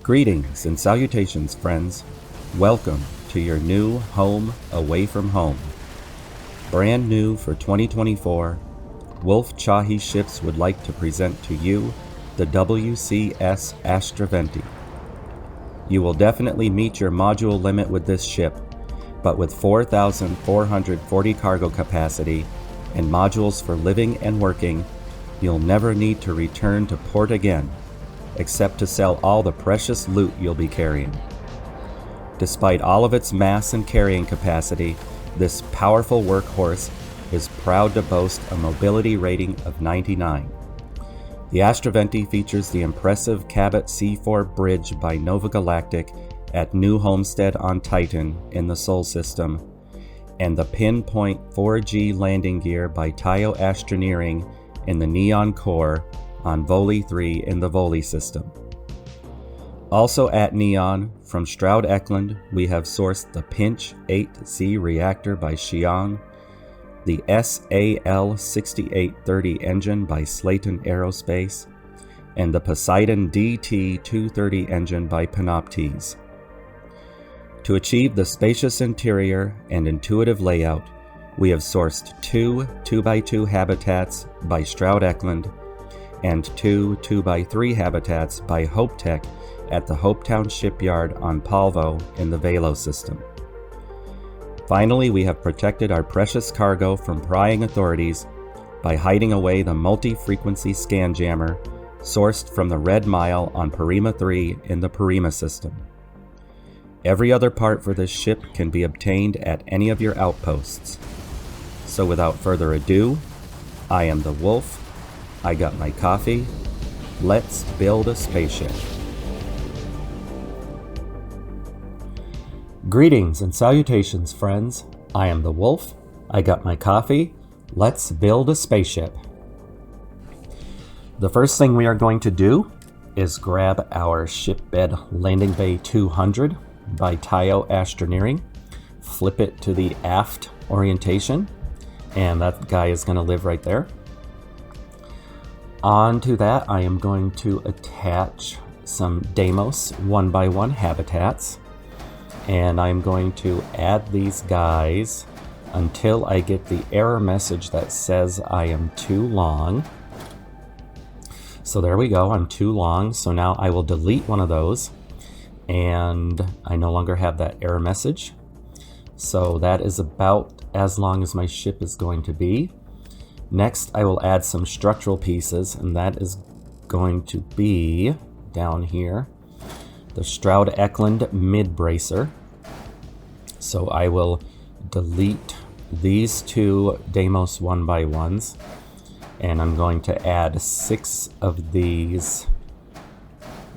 Greetings and salutations, friends. Welcome to your new home away from home. Brand new for 2024, Wolf Chahi Ships would like to present to you the WCS ASTRAVENTI. You will definitely meet your module limit with this ship, but with 4,440 cargo capacity and modules for living and working, you'll never need to return to port again, except to sell all the precious loot you'll be carrying. Despite all of its mass and carrying capacity, this powerful workhorse is proud to boast a mobility rating of 99. The ASTRAVENTI features the impressive Cabot C4 bridge by Nova Galactic at New Homestead on Titan in the Sol system, and the Pinpoint 4G landing gear by Tayo Astroneering in the Neon Core on Voli 3 in the Voli system. Also at Neon, from Stroud Eklund, we have sourced the Pinch 8Z reactor by Xi'an, the SAL 6830 engine by Slayton Aerospace, and the Poseidon DT 230 engine by Panoptes. To achieve the spacious interior and intuitive layout, we have sourced two 2x2 habitats by Stroud Eklund and two 2x3 habitats by HopeTech at the Hopetown Shipyard on Palvo in the Velo system. Finally, we have protected our precious cargo from prying authorities by hiding away the multi-frequency scan jammer sourced from the Red Mile on Parima 3 in the Parima system. Every other part for this ship can be obtained at any of your outposts. So without further ado, I am the Wolf, I got my coffee, let's build a spaceship. Greetings and salutations, friends. I am the Wolf, I got my coffee, let's build a spaceship. The first thing we are going to do is grab our shipbed landing bay 200 by Tayo Astroneering, flip it to the aft orientation, and that guy is going to live right there. Onto that, I am going to attach some Deimos 1x1 habitats, and I'm going to add these guys until I get the error message that says I am too long. So there we go, I'm too long. So now I will delete one of those, and I no longer have that error message. So that is about as long as my ship is going to be. Next, I will add some structural pieces, and that is going to be down here, the Stroud Eklund mid bracer. So I will delete these two Deimos 1x1s, and I'm going to add 6 of these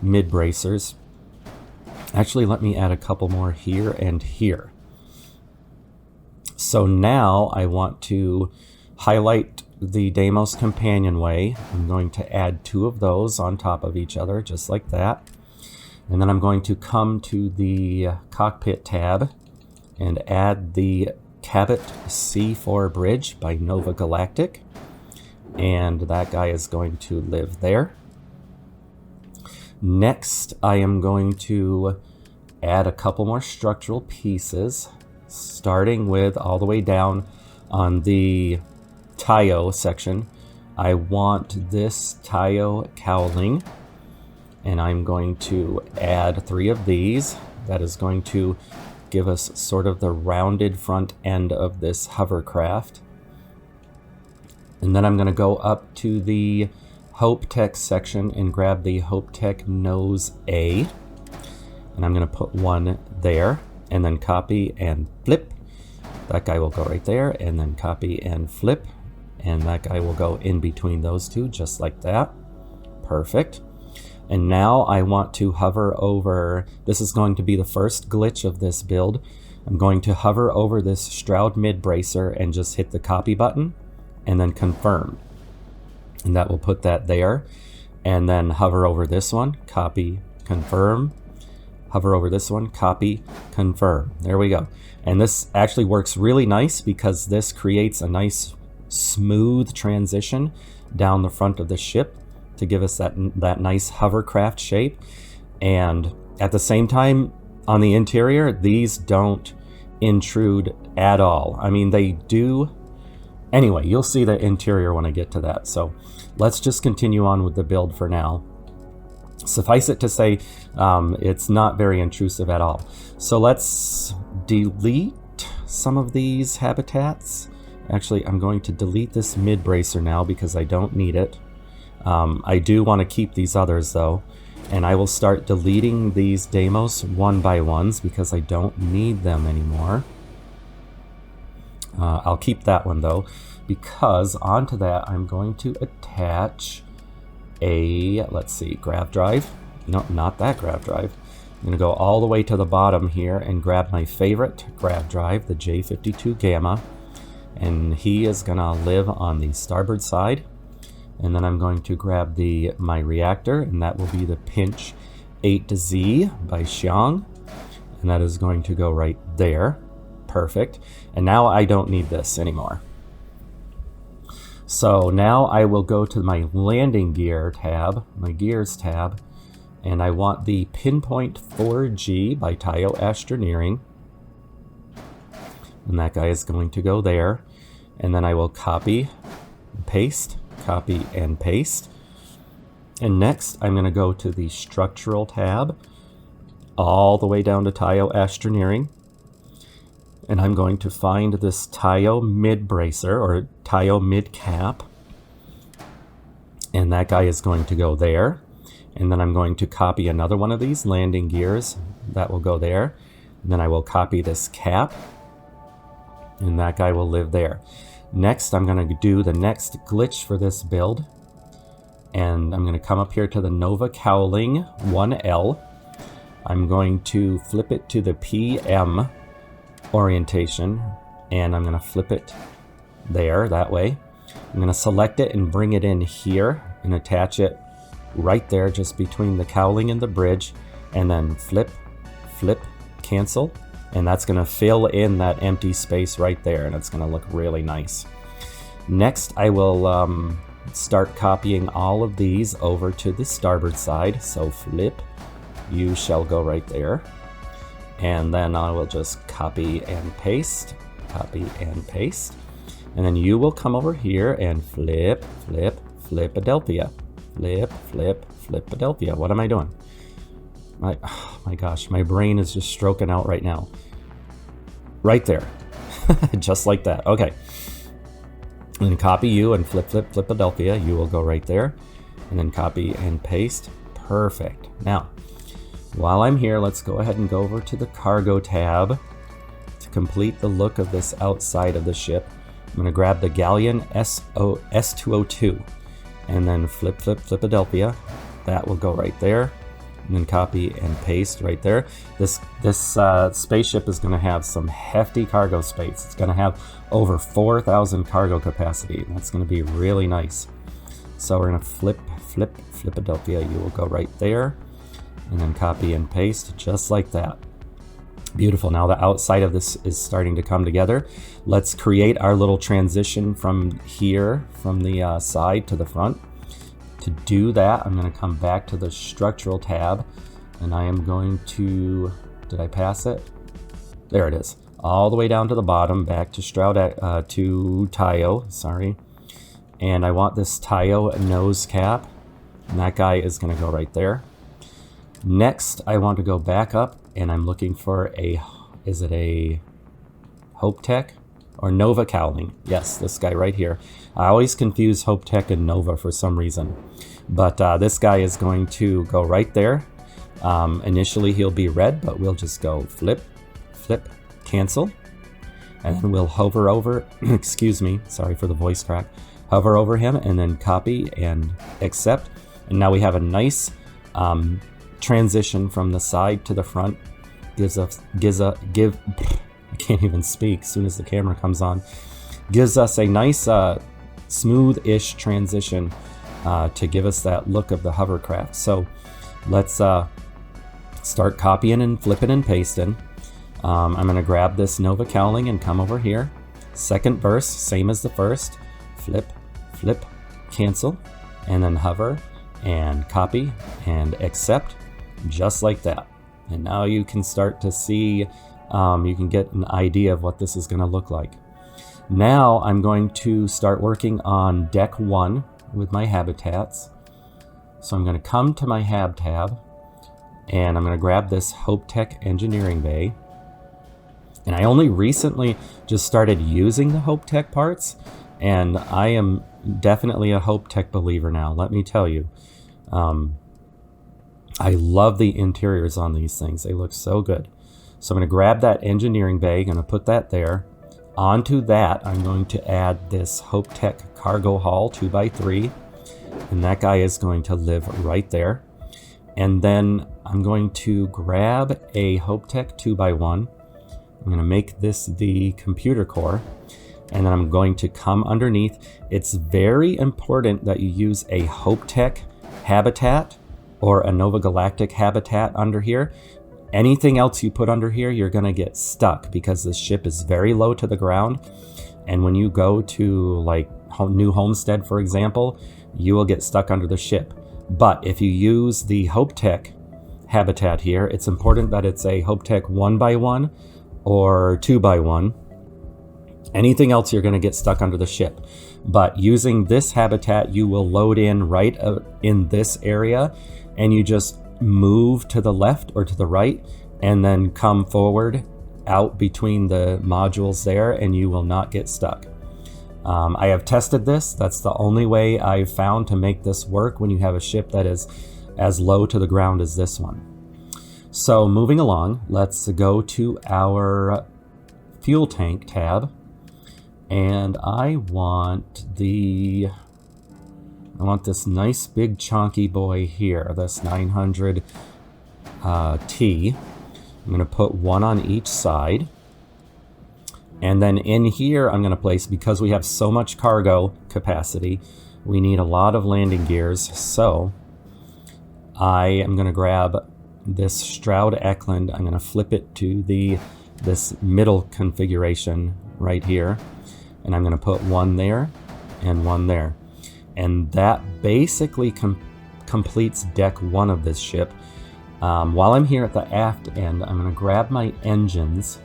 mid bracers. Actually, let me add a couple more here and here. So now I want to highlight the Deimos companionway. I'm going to add 2 of those on top of each other, just like that. And then I'm going to come to the cockpit tab and add the Cabot C4 bridge by Nova Galactic. And that guy is going to live there. Next, I am going to add a couple more structural pieces, starting with all the way down on the Tayo section. I want this Tayo cowling, and I'm going to add 3 of these. That is going to give us sort of the rounded front end of this hovercraft. And then I'm going to go up to the HopeTech section and grab the HopeTech Nose A. And I'm going to put one there, and then copy and flip. That guy will go right there, and then copy and flip. And that guy will go in between those two, just like that. Perfect. And now I want to hover over, this is going to be the first glitch of this build. I'm going to hover over this Stroud mid bracer and just hit the copy button and then confirm. And that will put that there. And then hover over this one, copy, confirm. Hover over this one, copy, confirm. There we go. And this actually works really nice because this creates a nice smooth transition down the front of the ship to give us that nice hovercraft shape. And at the same time, on the interior, these don't intrude at all. I mean, they do. Anyway, you'll see the interior when I get to that. So let's just continue on with the build for now. Suffice it to say, it's not very intrusive at all. So let's delete some of these habitats. Actually, I'm going to delete this mid bracer now because I don't need it. I do want to keep these others though. And I will start deleting these Deimos one by ones because I don't need them anymore. I'll keep that one though, because onto that I'm going to attach a, let's see, grav drive. No, not that grav drive. I'm going to go all the way to the bottom here and grab my favorite grav drive, the J52 Gamma. And he is going to live on the starboard side. And then I'm going to grab my reactor, and that will be the Pinch 8Z by Xiang. And that is going to go right there. Perfect. And now I don't need this anymore. So now I will go to my landing gear tab, my gears tab, and I want the Pinpoint 4G by Tayo Astroneering. And that guy is going to go there. And then I will copy and paste. Copy and paste. And next I'm going to go to the structural tab all the way down to Tayo Astroneering, and I'm going to find this Tayo mid bracer or Tayo mid cap, and that guy is going to go there. And then I'm going to copy another one of these landing gears that will go there, and then I will copy this cap, and that guy will live there. Next, I'm going to do the next glitch for this build. And I'm going to come up here to the Nova Cowling 1L. I'm going to flip it to the PM orientation. And I'm going to flip it there, that way. I'm going to select it and bring it in here and attach it right there just between the cowling and the bridge. And then flip, flip, cancel. And that's going to fill in that empty space right there, and it's going to look really nice. Next, I will start copying all of these over to the starboard side. So flip, you shall go right there. And then I will just copy and paste, copy and paste. And then you will come over here and flip, flip, Flipadelphia. Flip, flip, Flipadelphia. What am I doing? Oh my gosh, my brain is just stroking out right now. Right there. Just like that. Okay. And then copy you and flip, flip, Flipadelphia. You will go right there. And then copy and paste. Perfect. Now, while I'm here, let's go ahead and go over to the cargo tab to complete the look of this outside of the ship. I'm going to grab the Galleon S202 and then flip, flip, Flipadelphia. That will go right there. And then copy and paste right there. This spaceship is going to have some hefty cargo space. It's going to have over 4,000 cargo capacity. That's going to be really nice. So we're going to flip, flip, Flipadelphia. You will go right there. And then copy and paste just like that. Beautiful. Now the outside of this is starting to come together. Let's create our little transition from here, from the side to the front. To do that, I'm going to come back to the structural tab, and I am going to, did I pass it? There it is. All the way down to the bottom, back to Tayo, sorry. And I want this Tayo nose cap, and that guy is going to go right there. Next, I want to go back up, and I'm looking for is it a Hope Tech? Or Nova Cowling. Yes, this guy right here. I always confuse Hope Tech and Nova for some reason. But this guy is going to go right there. Initially he'll be red, but we'll just go flip, flip, cancel. And then we'll hover over, excuse me, sorry for the voice crack. Hover over him and then copy and accept. And now we have a nice transition from the side to the front. I can't even speak as soon as the camera comes on. Gives us a nice smooth-ish transition to give us that look of the hovercraft. So let's start copying and flipping and pasting. I'm going to grab this Nova Cowling and come over here. Second burst, same as the first. Flip, flip, cancel, and then hover and copy and accept. just like that. And now you can start to see, you can get an idea of what this is going to look like. Now I'm going to start working on deck 1 with my habitats. So I'm going to come to my Hab tab, and I'm going to grab this HopeTech Engineering Bay. And I only recently just started using the HopeTech parts, and I am definitely a HopeTech believer now, let me tell you. I love the interiors on these things. They look so good. So I'm going to grab that engineering bay, going to put that there. Onto that, I'm going to add this HopeTech cargo hull 2x3, and that guy is going to live right there. And then I'm going to grab a HopeTech 2x1. I'm going to make this the computer core, and then I'm going to come underneath. It's very important that you use a HopeTech habitat or a Nova Galactic habitat under here. Anything else you put under here, you're going to get stuck because this ship is very low to the ground. And when you go to like New Homestead, for example, you will get stuck under the ship. But if you use the HopeTech habitat here, it's important that it's a HopeTech 1x1 or 2x1. Anything else, you're going to get stuck under the ship. But using this habitat, you will load in right in this area, and you just move to the left or to the right, and then come forward out between the modules there, and you will not get stuck. I have tested this. That's the only way I've found to make this work when you have a ship that is as low to the ground as this one. So moving along, let's go to our fuel tank tab. And I want this nice big chunky boy here, this 900 T. I'm going to put one on each side. And then in here, I'm going to place, because we have so much cargo capacity, we need a lot of landing gears. So I am going to grab this Stroud Eklund. I'm going to flip it to this middle configuration right here. And I'm going to put one there and one there. And that basically completes deck 1 of this ship. While I'm here at the aft end, I'm going to grab my engines.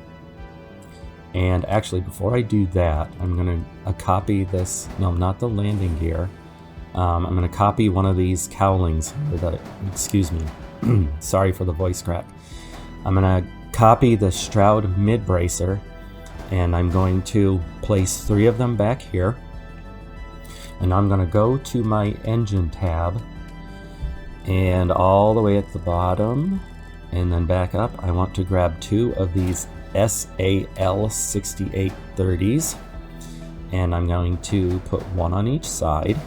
And actually, before I do that, I'm going to copy this. No, not the landing gear. I'm going to copy one of these cowlings. Excuse me. Sorry for the voice crack. I'm going to copy the Stroud mid-bracer. And I'm going to place 3 of them back here. And I'm going to go to my engine tab. And all the way at the bottom. And then back up. I want to grab 2 of these SAL 6830s. And I'm going to put one on each side.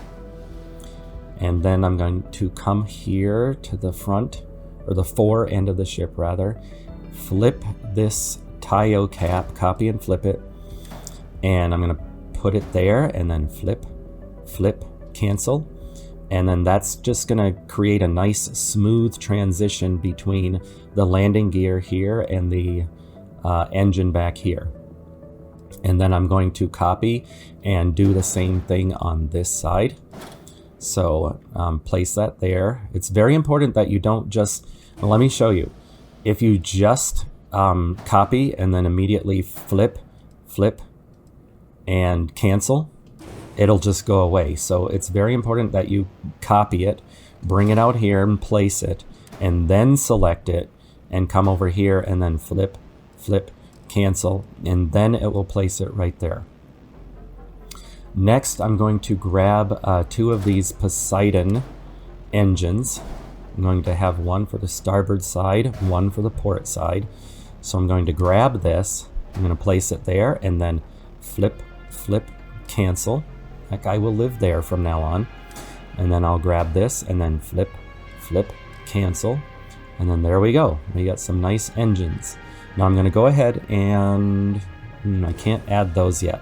And then I'm going to come here to the front, or the fore end of the ship rather. Flip this TIO cap, copy and flip it, and I'm going to put it there, and then flip, cancel, and then that's just going to create a nice smooth transition between the landing gear here and the engine back here. And then I'm going to copy and do the same thing on this side. So place that there. It's very important that you don't just, well, let me show you. If you just copy and then immediately flip, and cancel, it'll just go away. So it's very important that you copy it, bring it out here and place it, and then select it and come over here and then flip, cancel, and then it will place it right there. Next, I'm going to grab 2 of these Poseidon engines. I'm going to have one for the starboard side, one for the port side. So I'm going to grab this, I'm going to place it there, and then flip, cancel. That guy will live there from now on. And then I'll grab this, and then flip, cancel. And then there we go. We got some nice engines. Now I'm going to go ahead and I can't add those yet.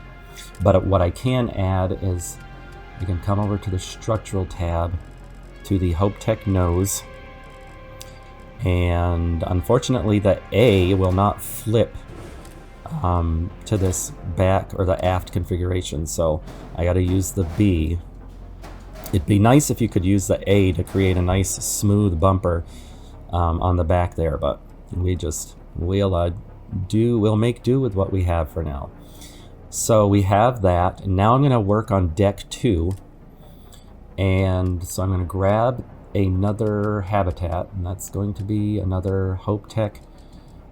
But what I can add is I can come over to the structural tab, to the HopeTech nose, and unfortunately the A will not flip to this back or the aft configuration, so I got to use the B. It'd be nice if you could use the A to create a nice smooth bumper on the back there, but we'll make do with what we have for now. So we have that, and now I'm going to work on deck 2, and so I'm going to grab another habitat, and that's going to be another Hope Tech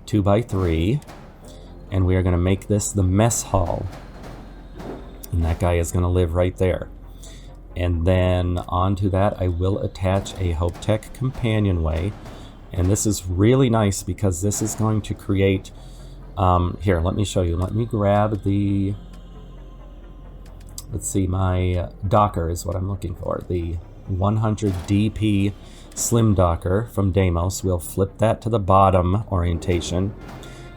2x3, and we are going to make this the mess hall, and that guy is going to live right there. And then onto that I will attach a Hope Tech companionway, and this is really nice because this is going to create here, let me show you. Let me grab the, let's see, my docker is what I'm looking for, the 100 DP slim docker from Deimos. We'll flip that to the bottom orientation,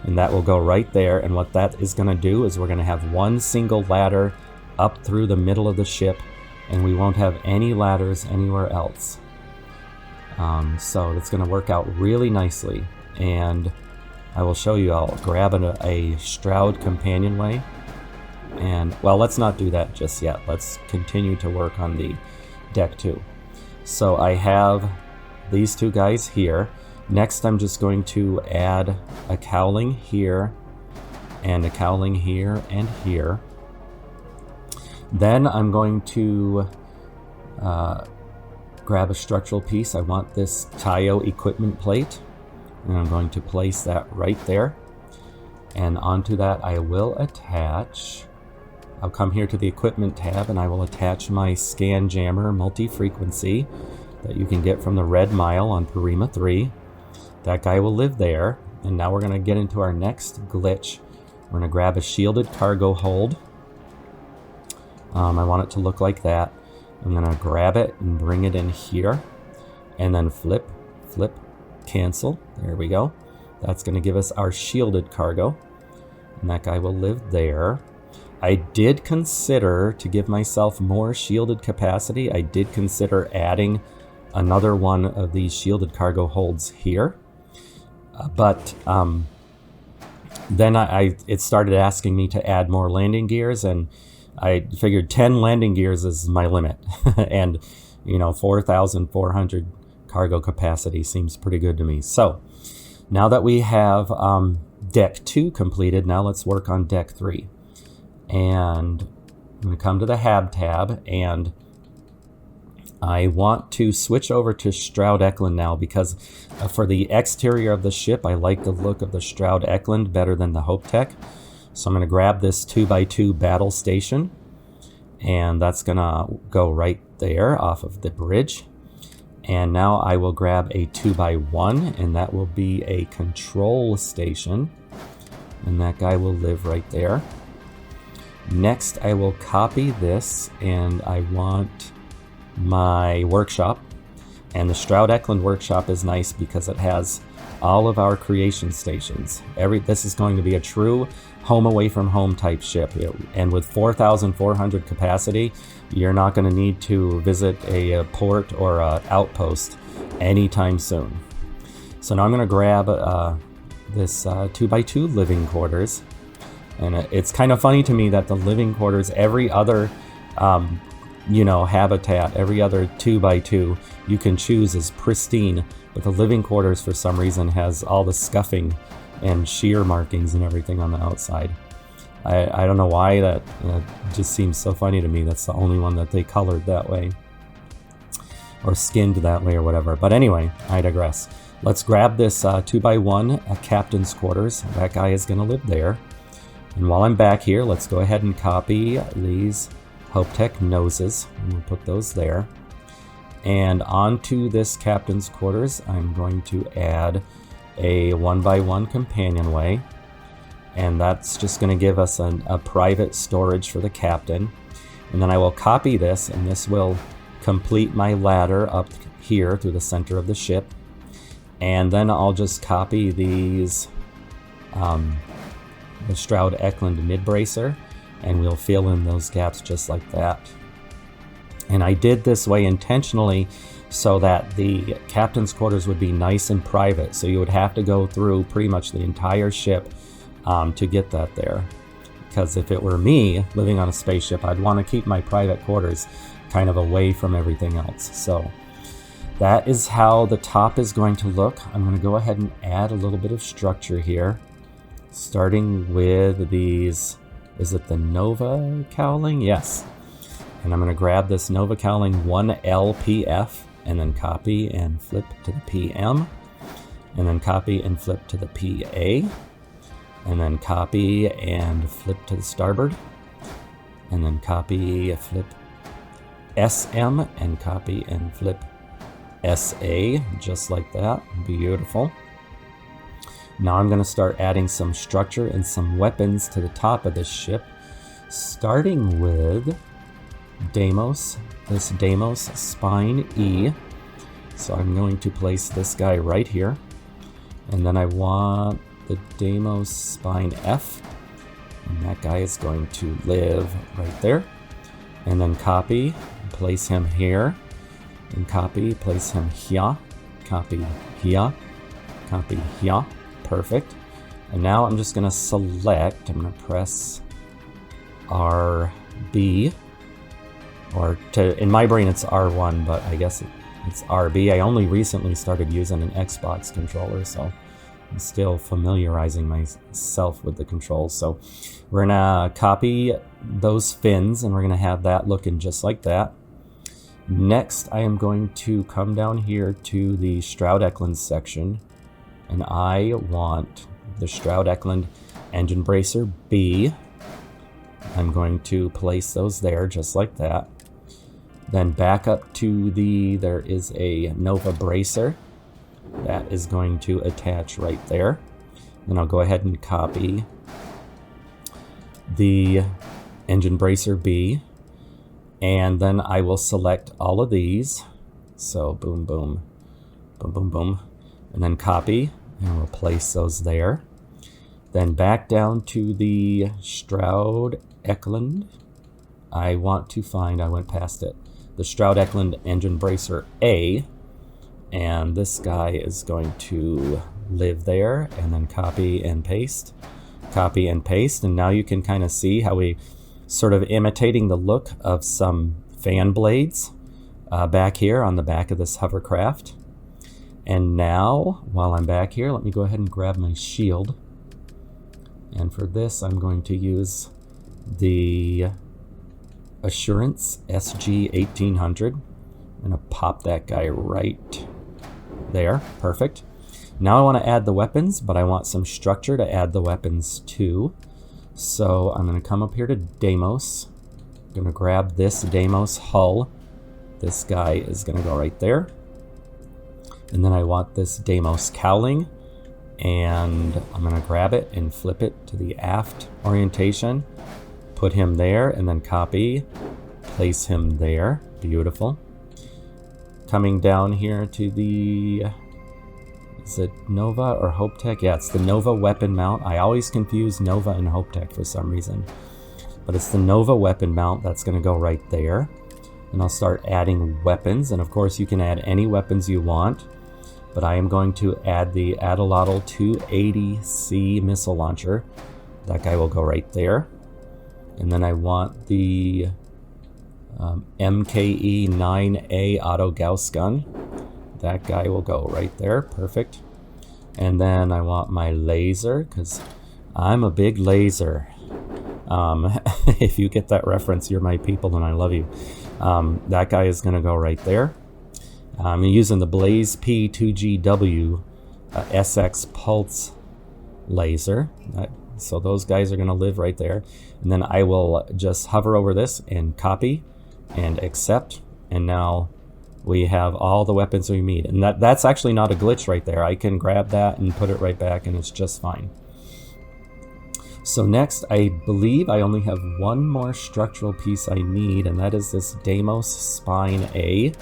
and that will go right there. And what that is going to do is we're going to have one single ladder up through the middle of the ship, and we won't have any ladders anywhere else. So that's going to work out really nicely, and I will show you. I'll grab a Stroud companionway, and well, let's not do that just yet. Let's continue to work on the deck 2. So I have these two guys here. Next I'm just going to add a cowling here and a cowling here and here. Then I'm going to grab a structural piece. I want this Tayo equipment plate, and I'm going to place that right there. And onto that I will attach, I'll come here to the equipment tab, and I will attach my scan jammer multi-frequency that you can get from the Red Mile on Parima 3. That guy will live there. And now we're going to get into our next glitch. We're going to grab a shielded cargo hold. I want it to look like that. I'm going to grab it and bring it in here, and then flip, cancel. There we go. That's going to give us our shielded cargo, and that guy will live there. I did consider, to give myself more shielded capacity, I did consider adding another one of these shielded cargo holds here, but then it started asking me to add more landing gears, and I figured 10 landing gears is my limit. And 4,400 cargo capacity seems pretty good to me. So now that we have deck 2 completed, now let's work on deck 3. And I'm going to come to the Hab tab, and I want to switch over to Stroud Eklund now, because for the exterior of the ship I like the look of the Stroud Eklund better than the Hope Tech. So I'm going to grab this 2x2 battle station, and that's going to go right there off of the bridge. And now I will grab a 2x1, and that will be a control station, and that guy will live right there. Next I will copy this, and I want my workshop. And the Stroud Eklund workshop is nice because it has all of our creation stations. This is going to be a true home away from home type ship, and with 4,400 capacity, you're not going to need to visit a port or an outpost anytime soon. So now I'm going to grab this 2x2 living quarters, and it's kind of funny to me that the living quarters, every other habitat, every other 2x2 you can choose is pristine, but the living quarters for some reason has all the scuffing and shear markings and everything on the outside. I don't know why, that just seems so funny to me. That's the only one that they colored that way, or skinned that way, or whatever. But anyway, I digress. Let's grab this 2x1 captain's quarters. That guy is going to live there. And while I'm back here, let's go ahead and copy these Hope Tech noses, and we'll put those there. And onto this captain's quarters, I'm going to add a 1x1 companionway, and that's just going to give us a private storage for the captain. And then I will copy this, and this will complete my ladder up here through the center of the ship. And then I'll just copy these the Stroud Eklund mid-bracer, and we'll fill in those gaps just like that. And I did this way intentionally so that the captain's quarters would be nice and private, so you would have to go through pretty much the entire ship to get that there. Because if it were me living on a spaceship, I'd want to keep my private quarters kind of away from everything else. So that is how the top is going to look. I'm going to go ahead and add a little bit of structure here, starting with these. Is it the Nova cowling? Yes. And I'm going to grab this Nova cowling 1LPF and then copy and flip to the PM, and then copy and flip to the PA, and then copy and flip to the starboard, and then copy, flip SM, and copy and flip SA, just like that. Beautiful. Now I'm going to start adding some structure and some weapons to the top of this ship, starting with Deimos, this Deimos Spine E. So I'm going to place this guy right here, and then I want the Deimos Spine F, and that guy is going to live right there, and then copy, place him here, and copy, place him here, copy here, copy here. Perfect. And now I'm just going to select, I'm going to press RB, or in my brain it's R1, but I guess it's RB. I only recently started using an Xbox controller, so I'm still familiarizing myself with the controls. So we're going to copy those fins, and we're going to have that looking just like that. Next, I am going to come down here to the Stroud Eklund section, and I want the Stroud Eklund engine bracer B. I'm going to place those there just like that. Then back up to there is a Nova bracer that is going to attach right there. Then I'll go ahead and copy the engine bracer B, and then I will select all of these. So boom, boom, boom, boom, boom, and then copy, and we'll place those there. Then back down to the Stroud Eklund. I want to find, I went past it, the Stroud Eklund engine bracer A, and this guy is going to live there, and then copy and paste, and now you can kind of see how we sort of imitating the look of some fan blades back here on the back of this hovercraft. And now, while I'm back here, let me go ahead and grab my shield. And for this, I'm going to use the Assurance SG 1800. I'm going to pop that guy right there. Perfect. Now I want to add the weapons, but I want some structure to add the weapons to. So I'm going to come up here to Deimos. I'm going to grab this Deimos hull. This guy is going to go right there. And then I want this Deimos cowling, and I'm going to grab it and flip it to the aft orientation, put him there, and then copy, place him there. Beautiful. Coming down here to the, is it Nova or Hope Tech? Yeah, it's the Nova weapon mount. I always confuse Nova and Hope Tech for some reason, but it's the Nova weapon mount that's going to go right there. And I'll start adding weapons, and of course you can add any weapons you want, but I am going to add the Atlatl 280C missile launcher. That guy will go right there. And then I want the MKE 9A auto Gauss gun. That guy will go right there. Perfect. And then I want my laser, because I'm a big laser. If you get that reference, you're my people and I love you. That guy is going to go right there. I'm using the Blaze P2GW SX Pulse laser. So those guys are going to live right there. And then I will just hover over this and copy and accept. And now we have all the weapons we need. And that's actually not a glitch right there. I can grab that and put it right back, and it's just fine. So next, I believe I only have one more structural piece I need, and that is this Deimos Spine A.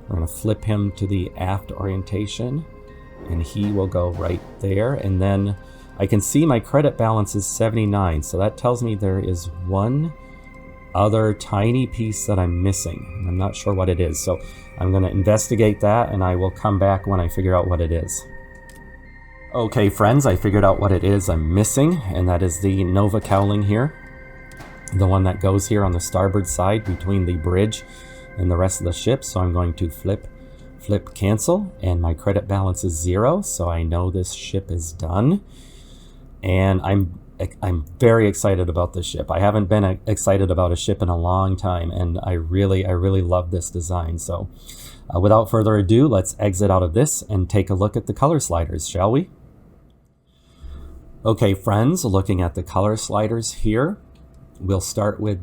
We're going to flip him to the aft orientation, and he will go right there. And then I can see my credit balance is 79, so that tells me there is one other tiny piece that I'm missing. I'm not sure what it is, so I'm going to investigate that, and I will come back when I figure out what it is. Okay, friends, I figured out what it is I'm missing, and that is the Nova cowling here. The one that goes here on the starboard side between the bridge and the rest of the ship. So I'm going to flip, Flip cancel, and my credit balance is 0, so I know this ship is done. And I'm very excited about this ship. I haven't been excited about a ship in a long time, and I really love this design. So without further ado, let's exit out of this and take a look at the color sliders, shall we? Okay, friends, looking at the color sliders here, we'll start with,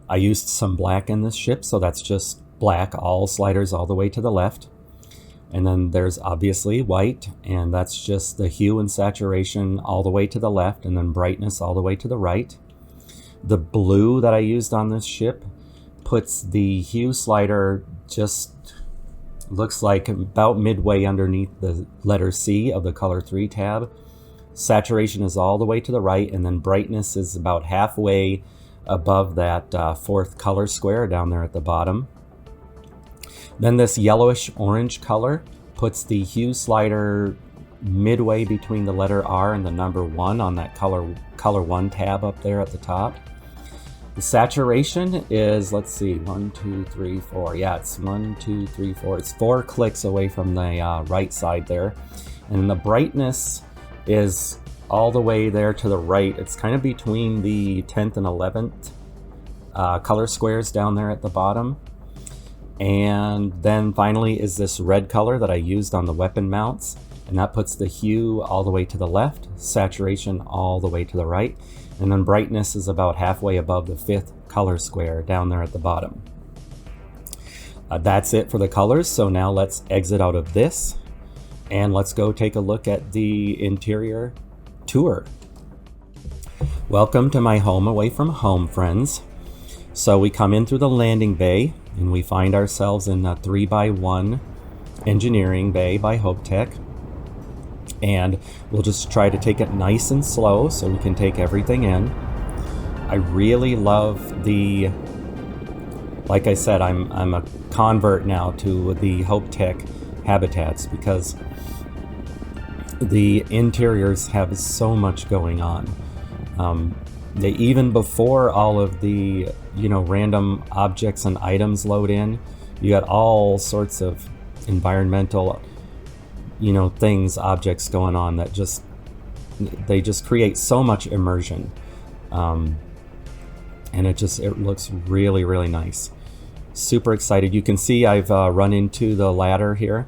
I used some black in this ship, so that's just black, all sliders all the way to the left. And then there's obviously white, and that's just the hue and saturation all the way to the left, and then brightness all the way to the right. The blue that I used on this ship puts the hue slider just, looks like about midway underneath the letter C of the color 3 tab. Saturation is all the way to the right, and then brightness is about halfway above that 4th color square down there at the bottom. Then this yellowish orange color puts the hue slider midway between the letter R and the number 1 on that color 1 tab up there at the top. The saturation is, let's see, 1, 2, 3, 4. Yeah, it's 1, 2, 3, 4. It's 4 clicks away from the right side there. And the brightness is all the way there to the right. It's kind of between the 10th and 11th color squares down there at the bottom. And then finally is this red color that I used on the weapon mounts, and that puts the hue all the way to the left, saturation all the way to the right, and then brightness is about halfway above the 5th color square down there at the bottom. That's it for the colors, so now let's exit out of this and let's go take a look at the interior tour. Welcome to my home away from home, friends. So we come in through the landing bay, and we find ourselves in a 3x1 engineering bay by HopeTech. And we'll just try to take it nice and slow so we can take everything in. I really love the, like I said, I'm a convert now to the HopeTech habitats because the interiors have so much going on. They, even before all of the random objects and items load in, you got all sorts of environmental things, objects going on that they just create so much immersion, and it looks really nice. Super excited. You can see I've run into the ladder here.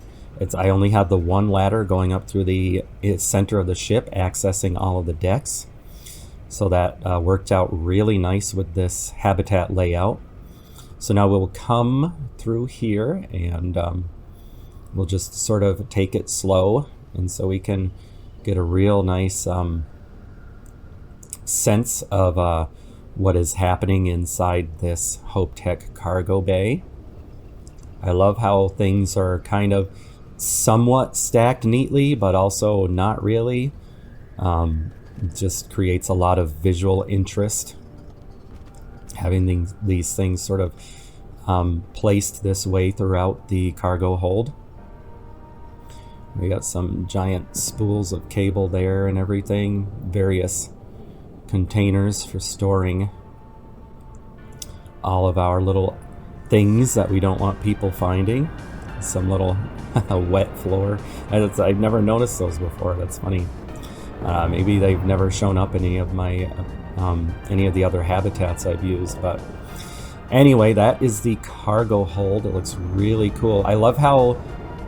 I only have the one ladder going up through the center of the ship, accessing all of the decks. So that worked out really nice with this habitat layout. So now we'll come through here and we'll just sort of take it slow, and so we can get a real nice sense of what is happening inside this HopeTech cargo bay. I love how things are kind of somewhat stacked neatly, but also not really. Just creates a lot of visual interest, having these things sort of placed this way throughout the cargo hold. We got some giant spools of cable there and everything, various containers for storing all of our little things that we don't want people finding. Some little wet floor. I've never noticed those before. That's funny. Maybe they've never shown up in any of my any of the other habitats I've used, but anyway, that is the cargo hold. It looks really cool. I love how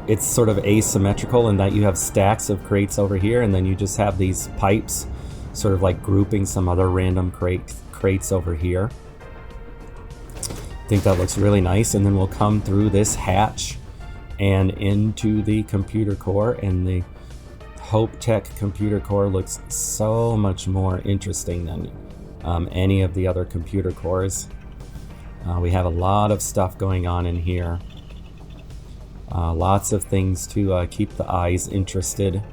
it's sort of asymmetrical in that you have stacks of crates over here, and then you just have these pipes sort of like grouping some other random crates over here. I think that looks really nice. And then we'll come through this hatch and into the computer core, and the HopeTech computer core looks so much more interesting than any of the other computer cores. We have a lot of stuff going on in here. Lots of things to keep the eyes interested.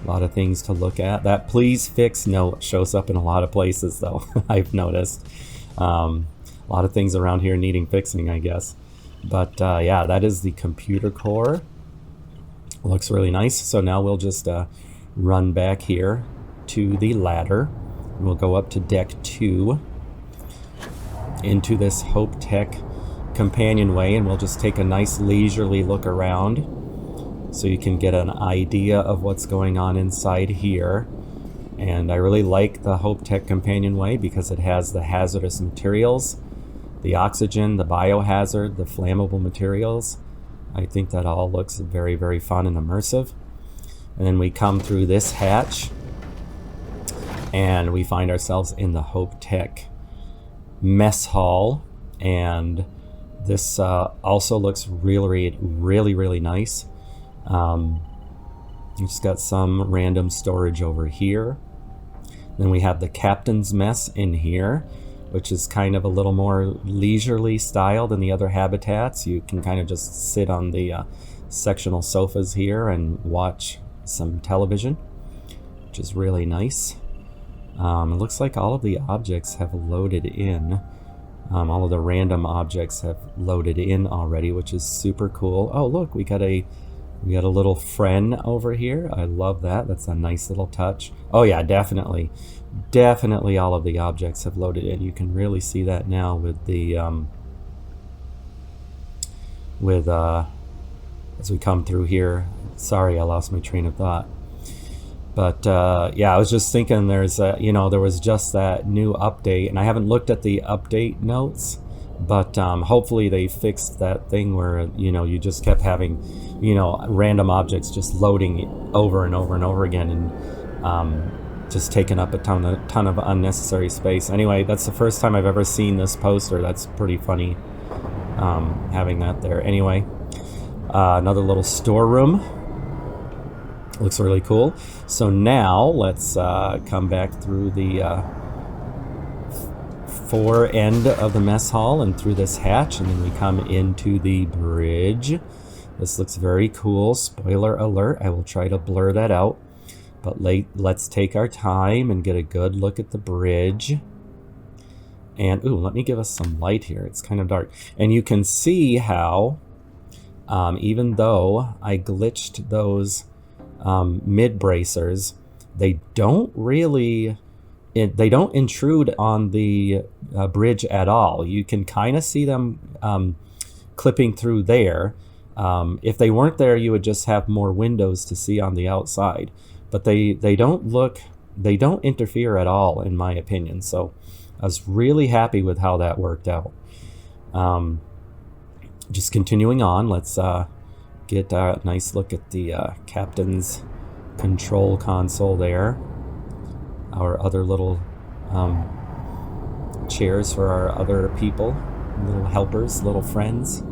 A lot of things to look at. That please fix note shows up in a lot of places though, I've noticed. A lot of things around here needing fixing, I guess. But yeah, that is the computer core. Looks really nice. So now we'll just run back here to the ladder. We'll go up to deck 2 into this HopeTech companionway, and we'll just take a nice leisurely look around so you can get an idea of what's going on inside here. And I really like the Hope Tech companionway because it has the hazardous materials, the oxygen, the biohazard, the flammable materials. I think that all looks very, very fun and immersive. And then we come through this hatch and we find ourselves in the Hope Tech mess hall. And this also looks really, really, really nice. We've just got some random storage over here. Then we have the captain's mess in here, which is kind of a little more leisurely style than the other habitats. You can kind of just sit on the sectional sofas here and watch some television, which is really nice. It looks like all of the objects have loaded in. All of the random objects have loaded in already, which is super cool. Oh, look, we got a little friend over here. I love that. That's a nice little touch. Oh yeah, definitely all of the objects have loaded in. You can really see that now with the as we come through here. Sorry, I lost my train of thought. But yeah, I was just thinking there was just that new update, and I haven't looked at the update notes, but hopefully they fixed that thing where you just kept having random objects just loading over and over and over again, and just taking up a ton of unnecessary space. Anyway, that's the first time I've ever seen this poster. That's pretty funny, having that there. Anyway, another little storeroom. Looks really cool. So now let's come back through the fore end of the mess hall and through this hatch, and then we come into the bridge. This looks very cool. Spoiler alert, I will try to blur that out. But let's take our time and get a good look at the bridge. And, ooh, let me give us some light here. It's kind of dark. And you can see how, even though I glitched those mid bracers, they don't intrude on the bridge at all. You can kind of see them clipping through there. If they weren't there, you would just have more windows to see on the outside. But they don't interfere at all, in my opinion. So I was really happy with how that worked out. Just continuing on, let's get a nice look at the captain's control console there. Our other little chairs for our other people, little helpers, little friends,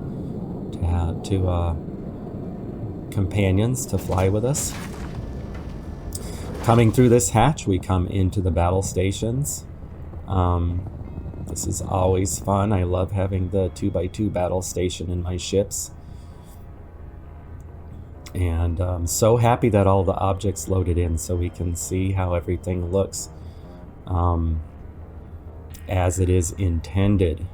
to companions to fly with us. Coming through this hatch, we come into the battle stations. This is always fun. I love having the 2x2 battle station in my ships. And I'm so happy that all the objects loaded in so we can see how everything looks as it is intended.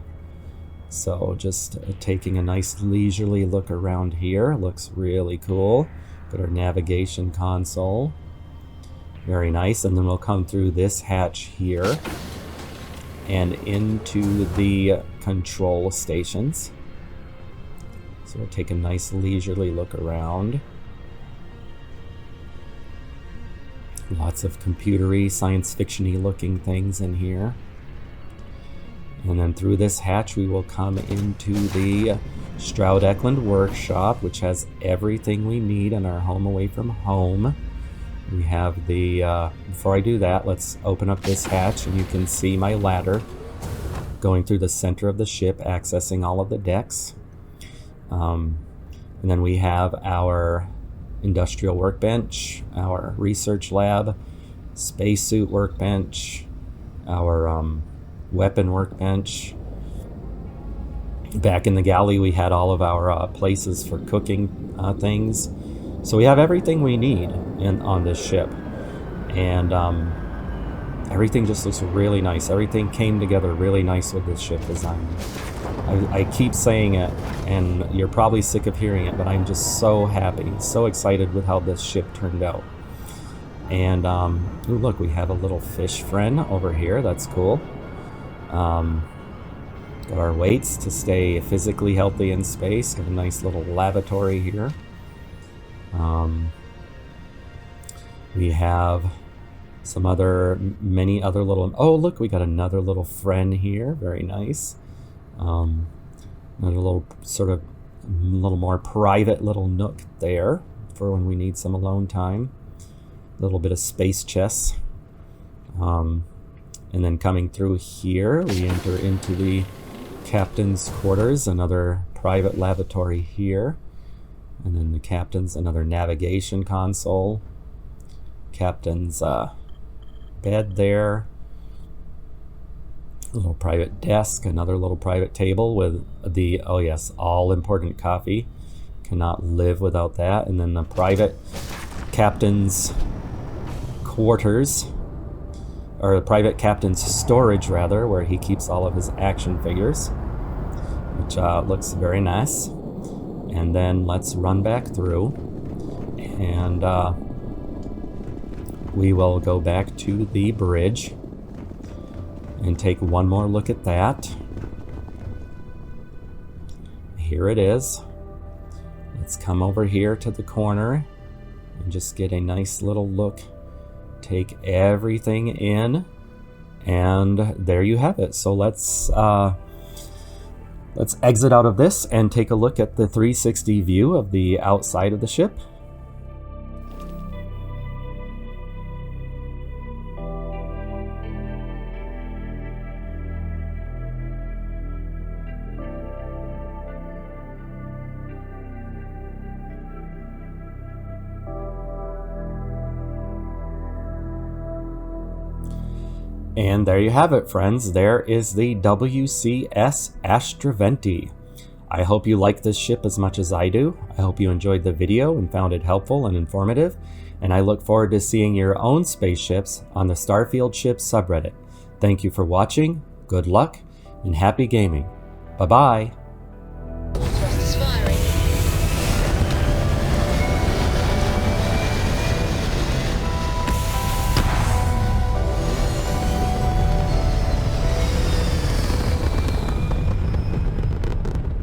So just taking a nice leisurely look around here. Looks really cool. Got our navigation console. Very nice. And then we'll come through this hatch here and into the control stations. So we'll take a nice leisurely look around. Lots of computery, science fiction-y looking things in here. And then through this hatch we will come into the Stroud Eklund workshop, which has everything we need in our home away from home. We have the, before I do that, let's open up this hatch and you can see my ladder going through the center of the ship, accessing all of the decks. And then we have our industrial workbench, our research lab, spacesuit workbench, our weapon workbench. Back in the galley we had all of our places for cooking things. So we have everything we need on this ship, and everything just looks really nice. Everything came together really nice with this ship design. I keep saying it, and you're probably sick of hearing it, but I'm just so happy, so excited with how this ship turned out. And ooh, look, we have a little fish friend over here. That's cool. Got our weights to stay physically healthy in space. Got a nice little lavatory here. We have many other little, oh look, we got another little friend here, very nice. Another little little more private little nook there for when we need some alone time. A little bit of space chess. And then coming through here, we enter into the captain's quarters, another private lavatory here. And then the captain's, another navigation console. Captain's bed there. A little private desk, another little private table with the, oh yes, all important coffee. Cannot live without that. And then the private captain's quarters, or the private captain's storage rather, where he keeps all of his action figures, which looks very nice. And then let's run back through, and we will go back to the bridge and take one more look at that. Here it is. Let's come over here to the corner and just get a nice little look. Take everything in, and there you have it. So let's exit out of this and take a look at the 360 view of the outside of the ship. And there you have it, friends. There is the WCS ASTRAVENTI. I hope you like this ship as much as I do. I hope you enjoyed the video and found it helpful and informative. And I look forward to seeing your own spaceships on the Starfield Ship subreddit. Thank you for watching, good luck, and happy gaming. Bye-bye.